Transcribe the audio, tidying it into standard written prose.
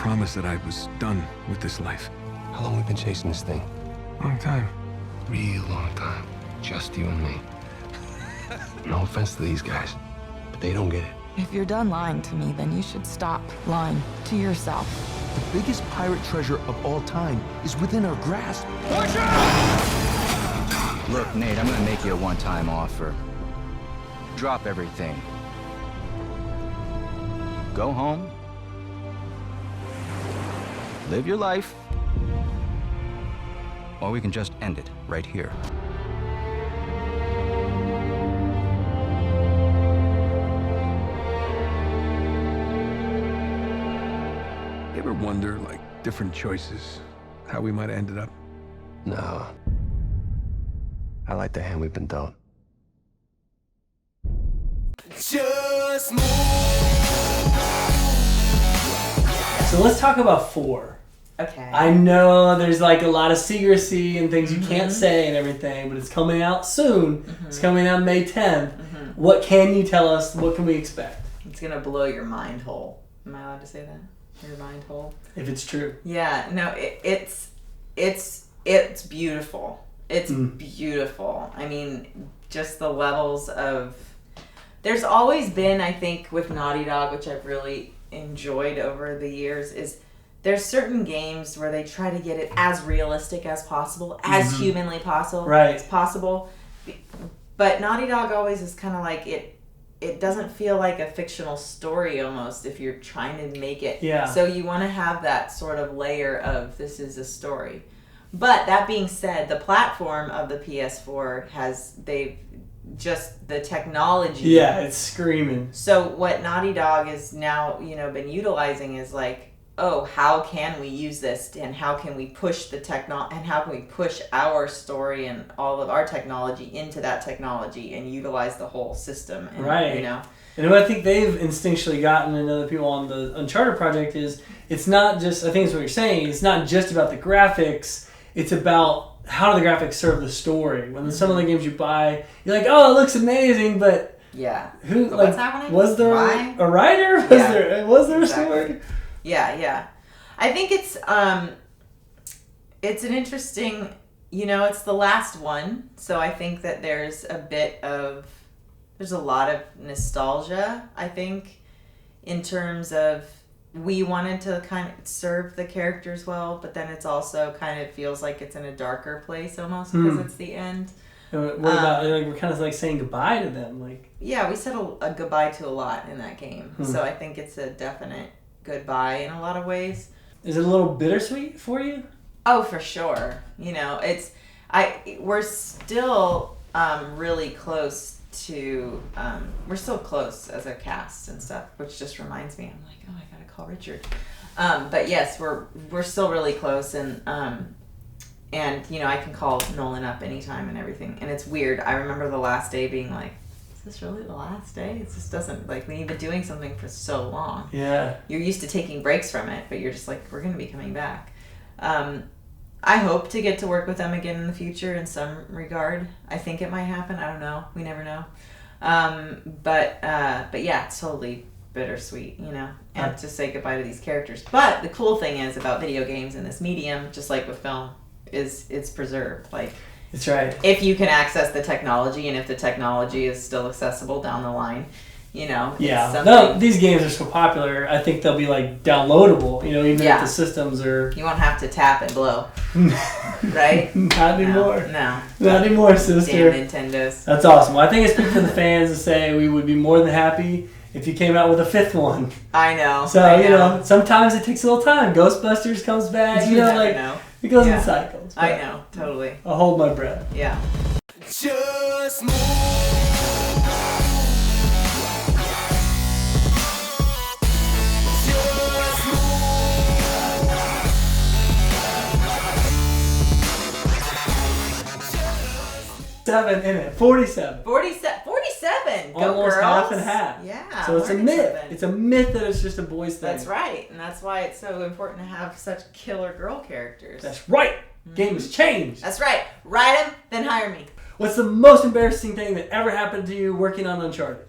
promise that I was done with this life. How long have we been chasing this thing? Long time. Real long time. Just you and me. No offense to these guys, but they don't get it. If you're done lying to me, then you should stop lying to yourself. The biggest pirate treasure of all time is within our grasp. Look, Nate, I'm gonna make you a one-time offer. Drop everything. Go home. Live your life. Or we can just end it right here. You ever wonder, like, different choices, how we might have ended up? No. I like the hand we've been dealt. Just move. So let's talk about 4. Okay. I know there's like a lot of secrecy and things you can't say and everything, but it's coming out soon. It's coming out May 10th. What can you tell us? What can we expect? It's gonna blow your mind hole. Am I allowed to say that? Your mind hole? If it's true. Yeah. No. It's beautiful. It's beautiful. I mean, just the levels of. There's always been, I think, with Naughty Dog, which I've really enjoyed over the years, is there's certain games where they try to get it as realistic as possible, as humanly possible, as possible. But Naughty Dog always is kind of like it doesn't feel like a fictional story almost if you're trying to make it. Yeah. So you want to have that sort of layer of this is a story. But that being said, the platform of the PS4 they've just the technology. Yeah, it's screaming. So what Naughty Dog is now, been utilizing is like, oh, how can we use this and how can we push the and how can we push our story and all of our technology into that technology and utilize the whole system. And, right. And what I think they've instinctually gotten, and other people on the Uncharted project, is it's not just, I think it's what you're saying, it's not just about the graphics, it's about how do the graphics serve the story. When some of the games you buy, you're like, oh, it looks amazing, but yeah, who, but like, what's happening? Was there a writer? Was there a story? Yeah. I think it's an interesting, it's the last one, so I think that there's a lot of nostalgia, I think, in terms of we wanted to kind of serve the characters well, but then it's also kind of feels like it's in a darker place almost because it's the end. What about, we're kind of like saying goodbye to them? Like, yeah, we said a goodbye to a lot in that game, so I think it's a definite goodbye in a lot of ways. Is it a little bittersweet for you? Oh, for sure. We're still really close to we're still close as a cast and stuff, which just reminds me, I'm like, oh, I gotta call Richard. But yes, we're still really close, and I can call Nolan up anytime and everything. And it's weird. I remember the last day being like, is this really the last day? It just doesn't, like, when you've been doing something for so long. Yeah. You're used to taking breaks from it, but you're just like, we're gonna be coming back. I hope to get to work with them again in the future in some regard. I think it might happen. I don't know. We never know. But yeah, it's totally bittersweet, and to say goodbye to these characters. But the cool thing is about video games in this medium, just like with film, is it's preserved. Like, that's right. If you can access the technology, and if the technology is still accessible down the line, Yeah. No, these games are so popular. I think they'll be like downloadable. Even if the systems are. You won't have to tap and blow. Right? Not anymore. No. Not anymore, sister. Damn Nintendos. That's awesome. Well, I think I speak for the fans to say we would be more than happy if you came out with a 5th one. I know. So, sometimes it takes a little time. Ghostbusters comes back. It goes in cycles. I know. Totally. I'll hold my breath. Yeah. Just move. 7 in it. 47. 47. Go Almost girls. half and half. Yeah. So it's a myth. It's a myth that it's just a boys thing. That's right. And that's why it's so important to have such killer girl characters. That's right. Game has changed. That's right. Write them, then hire me. What's the most embarrassing thing that ever happened to you working on Uncharted?